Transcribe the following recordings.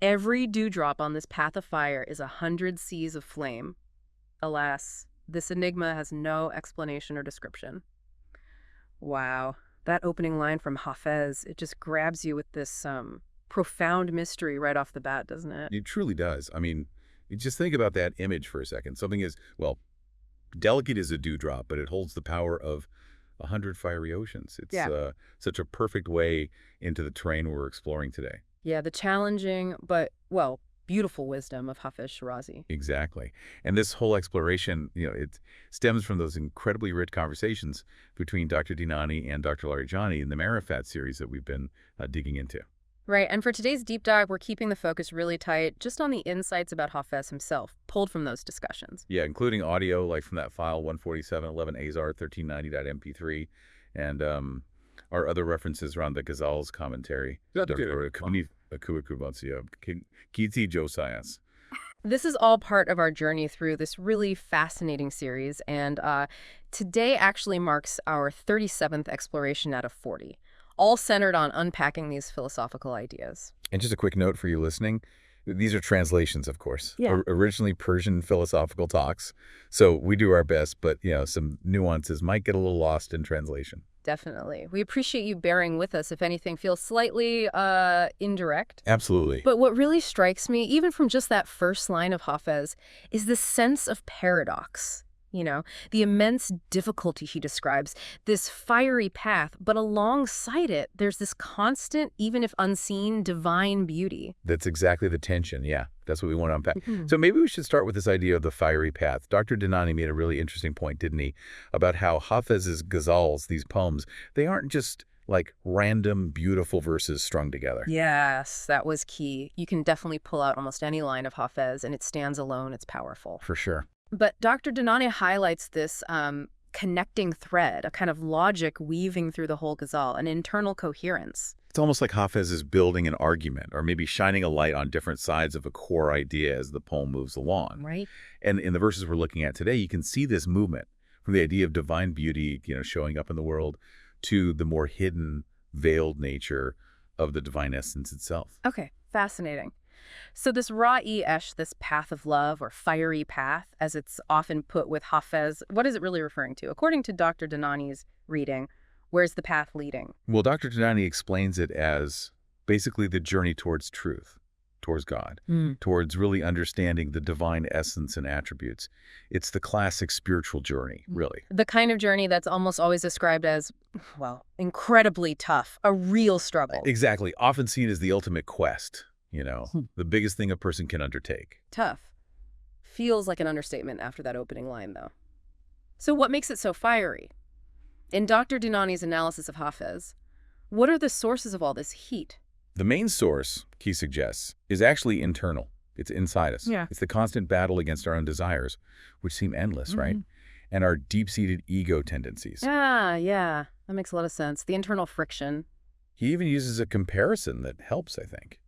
Every dewdrop on this path of fire is 100 seas of flame. Alas, this enigma has no explanation or description. Wow. That opening line from Hafez, it just grabs you with this profound mystery right off the bat, doesn't it? It truly does. I mean, you just think about that image for a second. Something is, well, delicate as a dewdrop, but it holds the power of 100 fiery oceans. It's such a perfect way into the terrain we're exploring today. Yeah, the challenging but, well, beautiful wisdom of Hafez Shirazi. Exactly. And this whole exploration, it stems from those incredibly rich conversations between Dr. Dinani and Dr. Larijani in the Marifat series that we've been digging into. Right, and for today's deep dive, we're keeping the focus really tight just on the insights about Hafez himself, pulled from those discussions. Yeah, including audio, like from that file 14711 Azar 1390.mp3, and our other references around the Ghazal's commentary. Kiti Josias. This is all part of our journey through this really fascinating series, and today actually marks our 37th exploration out of 40. All centered on unpacking these philosophical ideas. And just a quick note for you listening, these are translations, of course. Yeah. Originally Persian philosophical talks. So we do our best, but some nuances might get a little lost in translation. Definitely. We appreciate you bearing with us if anything feels slightly indirect. Absolutely. But what really strikes me, even from just that first line of Hafez, is this sense of paradox. The immense difficulty he describes, this fiery path, but alongside it, there's this constant, even if unseen, divine beauty. That's exactly the tension, yeah. That's what we want to unpack. So maybe we should start with this idea of the fiery path. Dr. Dinani made a really interesting point, didn't he, about how Hafez's ghazals, these poems, they aren't just like random, beautiful verses strung together. Yes, that was key. You can definitely pull out almost any line of Hafez, and it stands alone. It's powerful. For sure. But Dr. Dinani highlights this connecting thread, a kind of logic weaving through the whole ghazal, an internal coherence. It's almost like Hafez is building an argument or maybe shining a light on different sides of a core idea as the poem moves along. Right. And in the verses we're looking at today, you can see this movement from the idea of divine beauty, showing up in the world to the more hidden, veiled nature of the divine essence itself. Okay, fascinating. So this Ra'i-esh, this path of love or fiery path, as it's often put with Hafez, what is it really referring to? According to Dr. Dinani's reading, where's the path leading? Well, Dr. Dinani explains it as basically the journey towards truth, towards God, towards really understanding the divine essence and attributes. It's the classic spiritual journey, really. The kind of journey that's almost always described as, well, incredibly tough, a real struggle. Exactly. Often seen as the ultimate quest. The biggest thing a person can undertake. Tough. Feels like an understatement after that opening line, though. So what makes it so fiery? In Dr. Dinani's analysis of Hafez, what are the sources of all this heat? The main source, he suggests, is actually internal. It's inside us. Yeah. It's the constant battle against our own desires, which seem endless, right? And our deep-seated ego tendencies. Yeah. That makes a lot of sense. The internal friction. He even uses a comparison that helps, I think.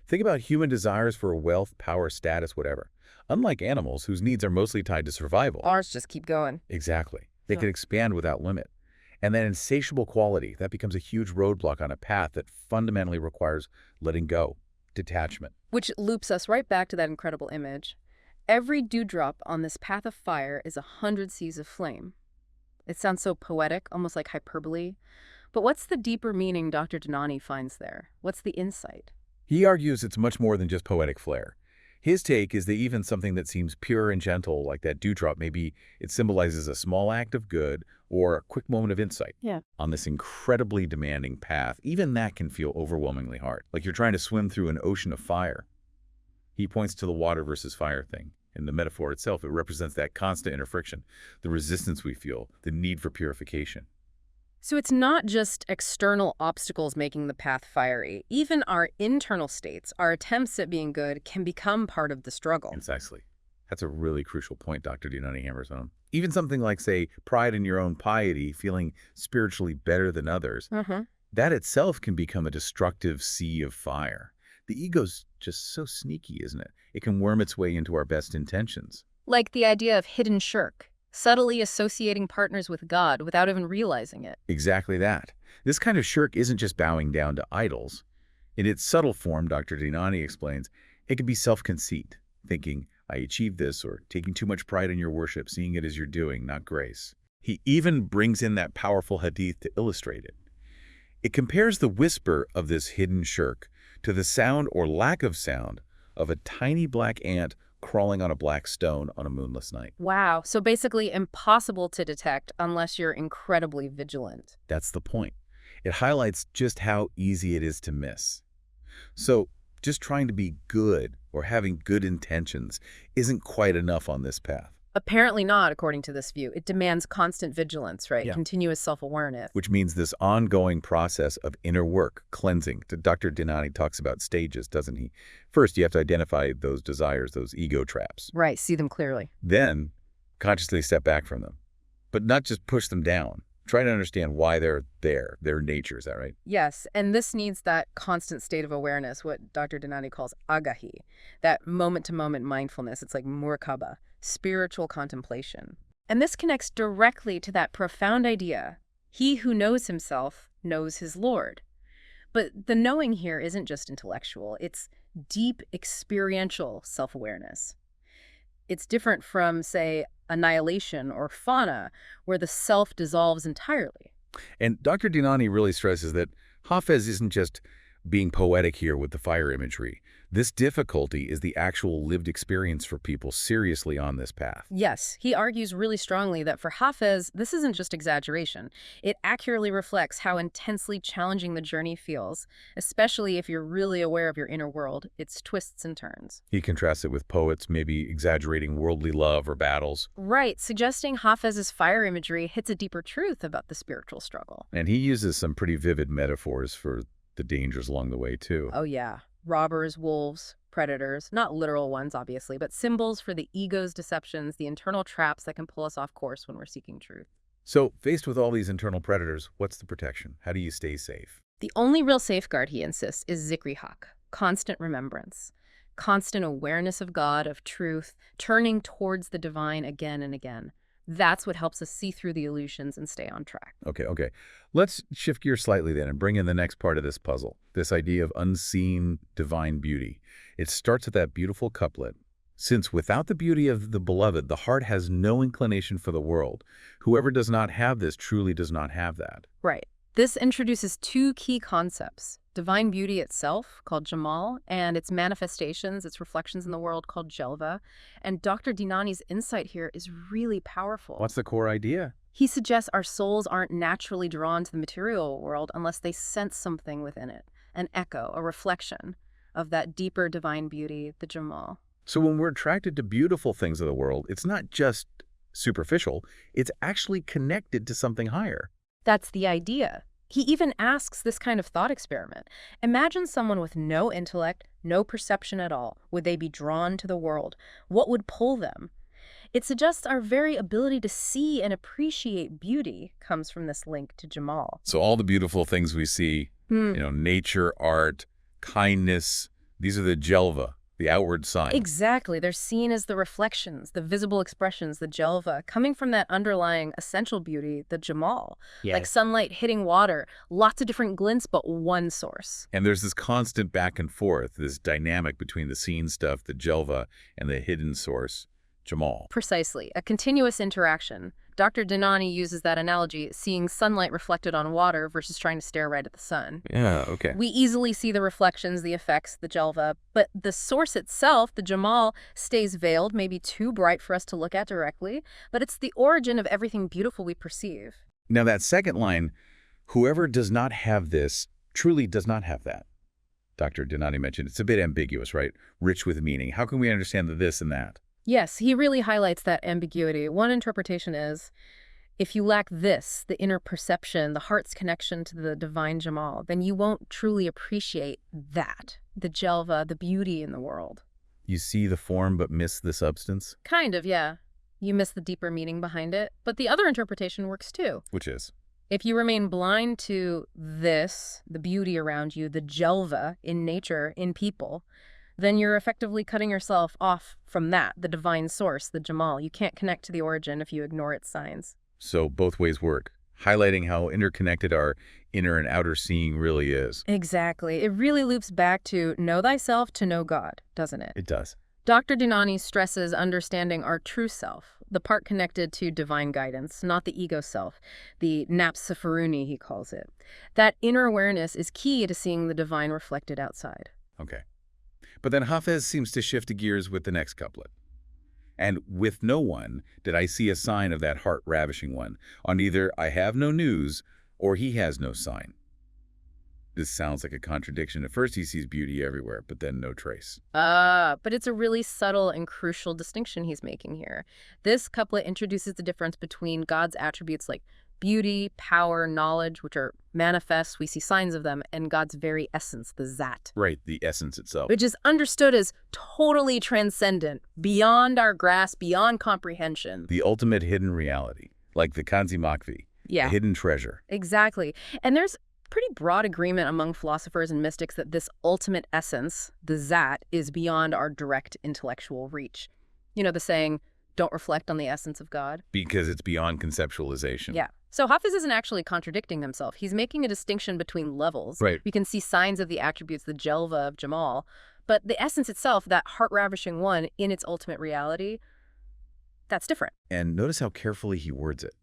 Think about human desires for wealth, power, status, whatever. Unlike animals, whose needs are mostly tied to survival. Ours just keep going. Exactly. They can expand without limit. And that insatiable quality, that becomes a huge roadblock on a path that fundamentally requires letting go, detachment. Which loops us right back to that incredible image. Every dewdrop on this path of fire is 100 seas of flame. It sounds so poetic, almost like hyperbole. But what's the deeper meaning Dr. Dinani finds there? What's the insight? He argues it's much more than just poetic flair. His take is that even something that seems pure and gentle, like that dewdrop, maybe it symbolizes a small act of good or a quick moment of insight. Yeah. On this incredibly demanding path, even that can feel overwhelmingly hard, like you're trying to swim through an ocean of fire. He points to the water versus fire thing. In the metaphor itself, it represents that constant inner friction, the resistance we feel, the need for purification. So it's not just external obstacles making the path fiery. Even our internal states, our attempts at being good, can become part of the struggle. Precisely. That's a really crucial point Dr. Dinani hammers on. Even something like, say, pride in your own piety, feeling spiritually better than others, that itself can become a destructive sea of fire. The ego's just so sneaky, isn't it? It can worm its way into our best intentions. Like the idea of hidden shirk. Subtly associating partners with God without even realizing it. Exactly that. This kind of shirk isn't just bowing down to idols. In its subtle form, Dr. Dinani explains, it can be self-conceit, thinking, I achieved this, or taking too much pride in your worship, seeing it as your doing, not grace. He even brings in that powerful hadith to illustrate it. It compares the whisper of this hidden shirk to the sound or lack of sound of a tiny black ant crawling on a black stone on a moonless night. Wow. So basically impossible to detect unless you're incredibly vigilant. That's the point. It highlights just how easy it is to miss. So just trying to be good or having good intentions isn't quite enough on this path. Apparently not, according to this view. It demands constant vigilance, right? Yeah. Continuous self-awareness. Which means this ongoing process of inner work, cleansing. Dr. Dinani talks about stages, doesn't he? First, you have to identify those desires, those ego traps. Right, see them clearly. Then, consciously step back from them. But not just push them down. Try to understand why they're there, their nature, is that right? Yes, and this needs that constant state of awareness, what Dr. Dinani calls agahi, that moment-to-moment mindfulness. It's like muraqabah, spiritual contemplation. And this connects directly to that profound idea, he who knows himself knows his Lord. But the knowing here isn't just intellectual, it's deep experiential self-awareness. It's different from, say, annihilation or fauna, where the self dissolves entirely. And Dr. Dinani really stresses that Hafez isn't just being poetic here with the fire imagery. This difficulty is the actual lived experience for people seriously on this path. Yes, he argues really strongly that for Hafez, this isn't just exaggeration. It accurately reflects how intensely challenging the journey feels, especially if you're really aware of your inner world, its twists and turns. He contrasts it with poets maybe exaggerating worldly love or battles. Right, suggesting Hafez's fire imagery hits a deeper truth about the spiritual struggle. And he uses some pretty vivid metaphors for the dangers along the way, too. Oh, yeah. Robbers, wolves, predators, not literal ones, obviously, but symbols for the ego's deceptions, the internal traps that can pull us off course when we're seeking truth. So, faced with all these internal predators, what's the protection? How do you stay safe? The only real safeguard, he insists, is zikri haq, constant remembrance, constant awareness of God, of truth, turning towards the divine again and again. That's what helps us see through the illusions and stay on track. Okay. Let's shift gears slightly then and bring in the next part of this puzzle, this idea of unseen divine beauty. It starts with that beautiful couplet. Since without the beauty of the beloved, the heart has no inclination for the world. Whoever does not have this truly does not have that. Right. This introduces two key concepts. Divine beauty itself, called Jamal, and its manifestations, its reflections in the world, called Jelva. And Dr. Dinani's insight here is really powerful. What's the core idea? He suggests our souls aren't naturally drawn to the material world unless they sense something within it, an echo, a reflection of that deeper divine beauty, the Jamal. So when we're attracted to beautiful things of the world, it's not just superficial, it's actually connected to something higher. That's the idea. He even asks this kind of thought experiment. Imagine someone with no intellect, no perception at all. Would they be drawn to the world? What would pull them? It suggests our very ability to see and appreciate beauty comes from this link to Jamal. So all the beautiful things we see, nature, art, kindness, these are the Jelva, the outward sign. Exactly. They're seen as the reflections, the visible expressions, the Jelva, coming from that underlying essential beauty, the Jamal. Yes. Like sunlight hitting water, lots of different glints, but one source. And there's this constant back and forth, this dynamic between the seen stuff, the Jelva, and the hidden source, Jamal. Precisely. A continuous interaction. Dr. Dinani uses that analogy, seeing sunlight reflected on water versus trying to stare right at the sun. Yeah, okay. We easily see the reflections, the effects, the Jelva, but the source itself, the Jamal, stays veiled, maybe too bright for us to look at directly, but it's the origin of everything beautiful we perceive. Now that second line, whoever does not have this truly does not have that. Dr. Dinani mentioned it's a bit ambiguous, right? Rich with meaning. How can we understand the this and that? Yes, he really highlights that ambiguity. One interpretation is, if you lack this, the inner perception, the heart's connection to the divine Jamal, then you won't truly appreciate that, the Jelva, the beauty in the world. You see the form but miss the substance? Kind of, yeah. You miss the deeper meaning behind it. But the other interpretation works too. Which is? If you remain blind to this, the beauty around you, the Jelva in nature, in people, then you're effectively cutting yourself off from that, the divine source, the Jamal. You can't connect to the origin if you ignore its signs. So both ways work. highlighting how interconnected our inner and outer seeing really is. Exactly. It really loops back to know thyself to know God, doesn't it? It does. Dr. Dinani stresses understanding our true self, the part connected to divine guidance, not the ego self, the Nafs, he calls it. That inner awareness is key to seeing the divine reflected outside. Okay. But then Hafez seems to shift gears with the next couplet. And with no one did I see a sign of that heart-ravishing one. On either I have no news or he has no sign. This sounds like a contradiction. At first he sees beauty everywhere, but then no trace. But it's a really subtle and crucial distinction he's making here. This couplet introduces the difference between God's attributes like beauty, power, knowledge, which are manifest, we see signs of them, and God's very essence, the Zat. Right, the essence itself. Which is understood as totally transcendent, beyond our grasp, beyond comprehension. The ultimate hidden reality, like the Kanzi Makvi, Yeah, a hidden treasure. exactly. And there's pretty broad agreement among philosophers and mystics that this ultimate essence, the Zat, is beyond our direct intellectual reach. You know the saying, don't reflect on the essence of God? Because it's beyond conceptualization. Yeah. So Hafez isn't actually contradicting himself. He's making a distinction between levels. Right. We can see signs of the attributes, the Jelva of Jamal, but the essence itself, that heart-ravishing one in its ultimate reality, that's different. And notice how carefully he words it.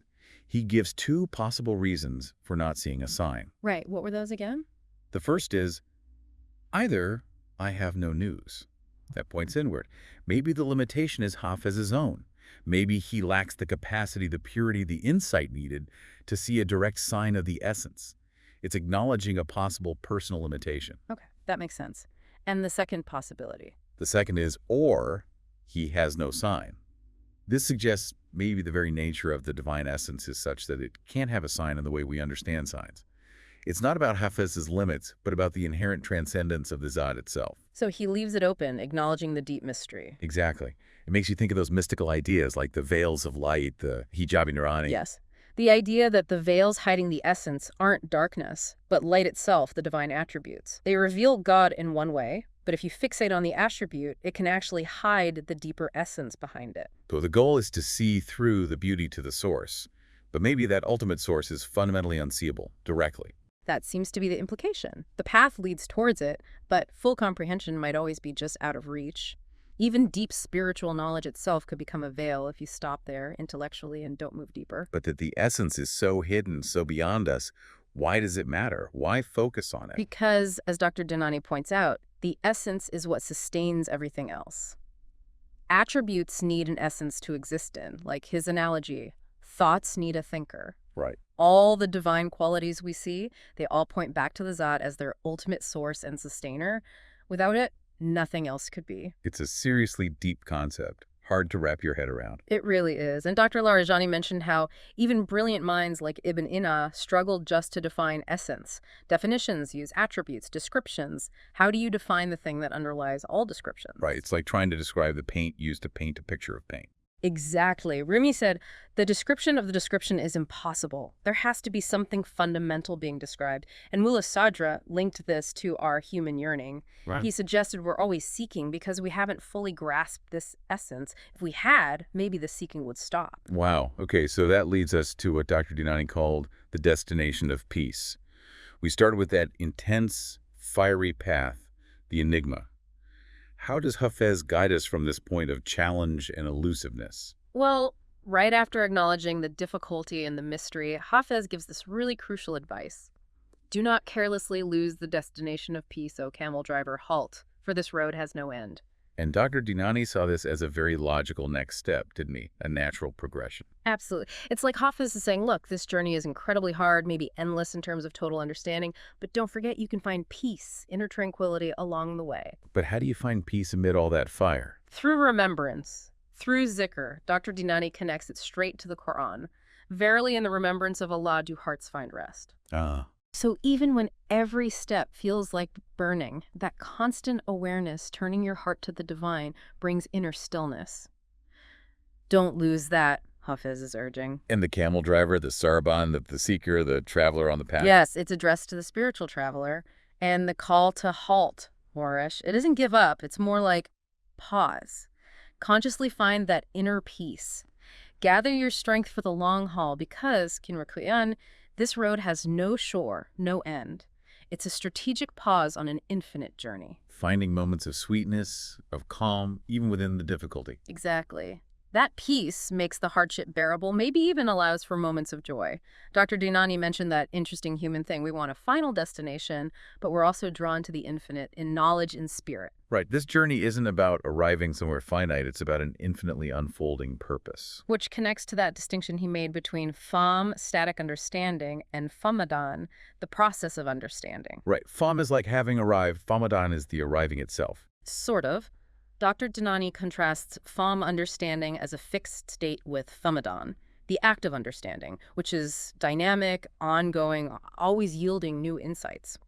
He gives two possible reasons for not seeing a sign. Right. What were those again? The first is, either I have no news. That points inward. Maybe the limitation is Hafez's own. Maybe he lacks the capacity, the purity, the insight needed to see a direct sign of the essence. It's acknowledging a possible personal limitation. Okay, that makes sense. And the second possibility? The second is, or he has no sign. This suggests maybe the very nature of the divine essence is such that it can't have a sign in the way we understand signs. It's not about Hafez's limits, but about the inherent transcendence of the Zat itself. So he leaves it open, acknowledging the deep mystery. Exactly. It makes you think of those mystical ideas like the veils of light, the hijabi nurani. Yes. The idea that the veils hiding the essence aren't darkness, but light itself, the divine attributes. They reveal God in one way, but if you fixate on the attribute, it can actually hide the deeper essence behind it. So the goal is to see through the beauty to the source, but maybe that ultimate source is fundamentally unseeable, directly. That seems to be the implication. The path leads towards it, but full comprehension might always be just out of reach. Even deep spiritual knowledge itself could become a veil if you stop there intellectually and don't move deeper. But that the essence is so hidden, so beyond us, why does it matter? Why focus on it? Because, as Dr. Dinani points out, the essence is what sustains everything else. Attributes need an essence to exist in, like his analogy. Thoughts need a thinker. Right. All the divine qualities we see, they all point back to the Zat as their ultimate source and sustainer. Without it, nothing else could be. It's a seriously deep concept, hard to wrap your head around. It really is. And Dr. Larijani mentioned how even brilliant minds like Ibn Ina struggled just to define essence. Definitions use attributes, descriptions. How do you define the thing that underlies all descriptions? Right. It's like trying to describe the paint used to paint a picture of paint. Exactly. Rumi said, the description of the description is impossible. There has to be something fundamental being described. And Mullah Sadra linked this to our human yearning. Right. He suggested we're always seeking because we haven't fully grasped this essence. If we had, maybe the seeking would stop. Wow. Okay, so that leads us to what Dr. Dinani called the destination of peace. We started with that intense, fiery path, the enigma. How does Hafez guide us from this point of challenge and elusiveness? Well, right after acknowledging the difficulty and the mystery, Hafez gives this really crucial advice. Do not carelessly lose the destination of peace, O camel driver, halt, for this road has no end. And Dr. Dinani saw this as a very logical next step, didn't he? A natural progression. Absolutely. It's like Hafez is saying, look, this journey is incredibly hard, maybe endless in terms of total understanding, but don't forget you can find peace, inner tranquility along the way. But how do you find peace amid all that fire? Through remembrance, through zikr, Dr. Dinani connects it straight to the Quran. Verily in the remembrance of Allah do hearts find rest. So even when every step feels like burning, that constant awareness turning your heart to the divine brings inner stillness. Don't lose that, Hafez is urging. And the camel driver, the sarban, the seeker, the traveler on the path? Yes, it's addressed to the spiritual traveler. And the call to halt, Morish, it isn't give up, it's more like pause. Consciously find that inner peace. Gather your strength for the long haul because, Kinrakuyan, this road has no shore, no end. It's a strategic pause on an infinite journey. Finding moments of sweetness, of calm, even within the difficulty. Exactly. That peace makes the hardship bearable, maybe even allows for moments of joy. Dr. Dinani mentioned that interesting human thing. We want a final destination, but we're also drawn to the infinite in knowledge and spirit. Right. This journey isn't about arriving somewhere finite. It's about an infinitely unfolding purpose. Which connects to that distinction he made between fam, static understanding, and famadan, the process of understanding. Right. Fam is like having arrived. Famadan is the arriving itself. Sort of. Dr. Dinani contrasts fam understanding as a fixed state with famadan, the act of understanding, which is dynamic, ongoing, always yielding new insights.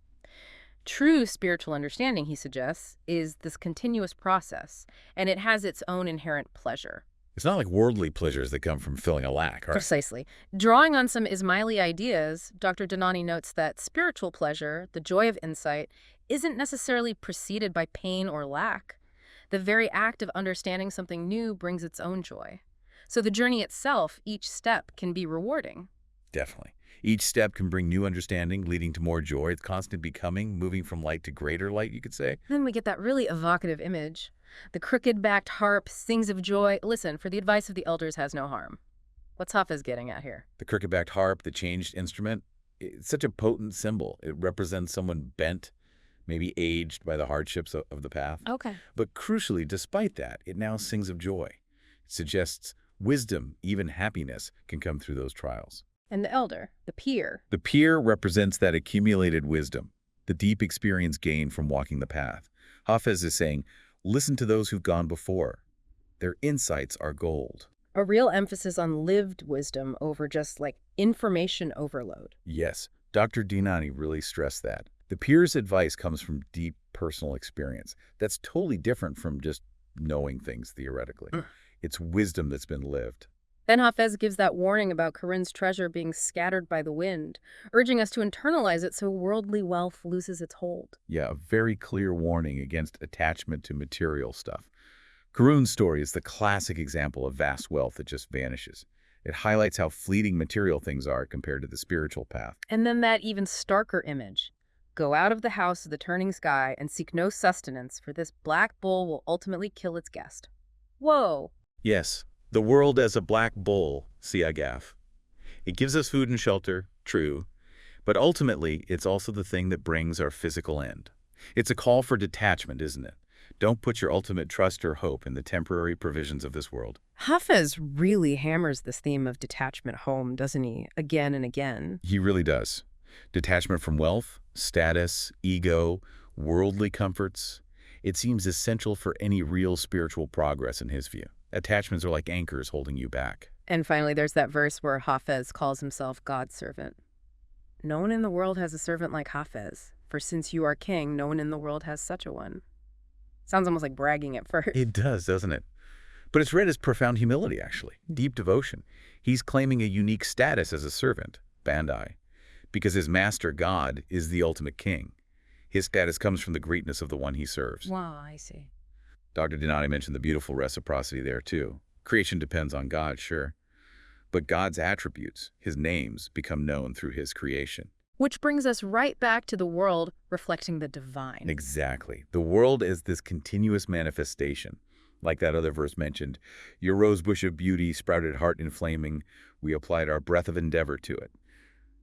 True spiritual understanding, he suggests, is this continuous process, and it has its own inherent pleasure. It's not like worldly pleasures that come from filling a lack, right? Precisely. Drawing on some Ismaili ideas, Dr. Dinani notes that spiritual pleasure, the joy of insight, isn't necessarily preceded by pain or lack. The very act of understanding something new brings its own joy. So the journey itself, each step, can be rewarding. Definitely. Each step can bring new understanding, leading to more joy. It's constant becoming, moving from light to greater light, you could say. Then we get that really evocative image. The crooked-backed harp sings of joy. Listen, for the advice of the elders has no harm. What's Hafez getting at here? The crooked-backed harp, the changed instrument, it's such a potent symbol. It represents someone bent, maybe aged by the hardships of the path. Okay. But crucially, despite that, it now sings of joy. It suggests wisdom, even happiness, can come through those trials. And the elder, the peer. The peer represents that accumulated wisdom, the deep experience gained from walking the path. Hafez is saying, listen to those who've gone before. Their insights are gold. A real emphasis on lived wisdom over just, information overload. Yes, Dr. Dinani really stressed that. The peer's advice comes from deep personal experience. That's totally different from just knowing things theoretically. It's wisdom that's been lived. Then Hafez gives that warning about Karin's treasure being scattered by the wind, urging us to internalize it so worldly wealth loses its hold. Yeah, a very clear warning against attachment to material stuff. Karun's story is the classic example of vast wealth that just vanishes. It highlights how fleeting material things are compared to the spiritual path. And then that even starker image. Go out of the house of the turning sky and seek no sustenance, for this black bull will ultimately kill its guest. Whoa! Yes, the world as a black bull, Siagaf. It gives us food and shelter, true, but ultimately it's also the thing that brings our physical end. It's a call for detachment, isn't it? Don't put your ultimate trust or hope in the temporary provisions of this world. Hafez really hammers this theme of detachment home, doesn't he? Again and again. He really does. Detachment from wealth, status, ego, worldly comforts. It seems essential for any real spiritual progress in his view. Attachments are like anchors holding you back. And finally, there's that verse where Hafez calls himself God's servant. No one in the world has a servant like Hafez, for since you are king, no one in the world has such a one. Sounds almost like bragging at first. It does, doesn't it? But it's read as profound humility, actually. Deep devotion. He's claiming a unique status as a servant, Bandai, because his master God is the ultimate king. His status comes from the greatness of the one he serves. Wow, I see. Dr. Dinani mentioned the beautiful reciprocity there, too. Creation depends on God, sure. But God's attributes, his names, become known through his creation. Which brings us right back to the world reflecting the divine. Exactly. The world is this continuous manifestation. Like that other verse mentioned, your rosebush of beauty sprouted heart inflaming. We applied our breath of endeavor to it.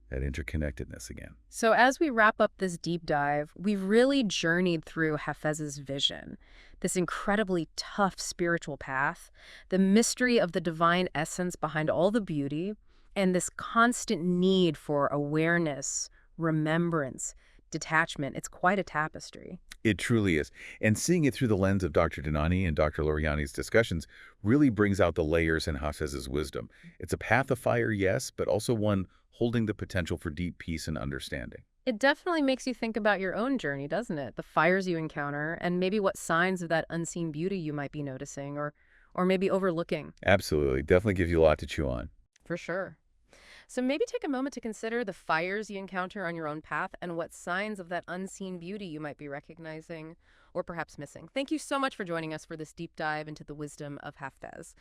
That interconnectedness again. So as we wrap up this deep dive, we've really journeyed through Hafez's vision, this incredibly tough spiritual path, the mystery of the divine essence behind all the beauty, and this constant need for awareness, remembrance, detachment. It's quite a tapestry. It truly is. And seeing it through the lens of Dr. Dinani and Dr. Larijani's discussions really brings out the layers in Hafez's wisdom. It's a path of fire, yes, but also one holding the potential for deep peace and understanding. It definitely makes you think about your own journey, doesn't it? The fires you encounter, and maybe what signs of that unseen beauty you might be noticing or maybe overlooking. Absolutely. Definitely gives you a lot to chew on. For sure. So maybe take a moment to consider the fires you encounter on your own path and what signs of that unseen beauty you might be recognizing or perhaps missing. Thank you so much for joining us for this deep dive into the wisdom of Hafez.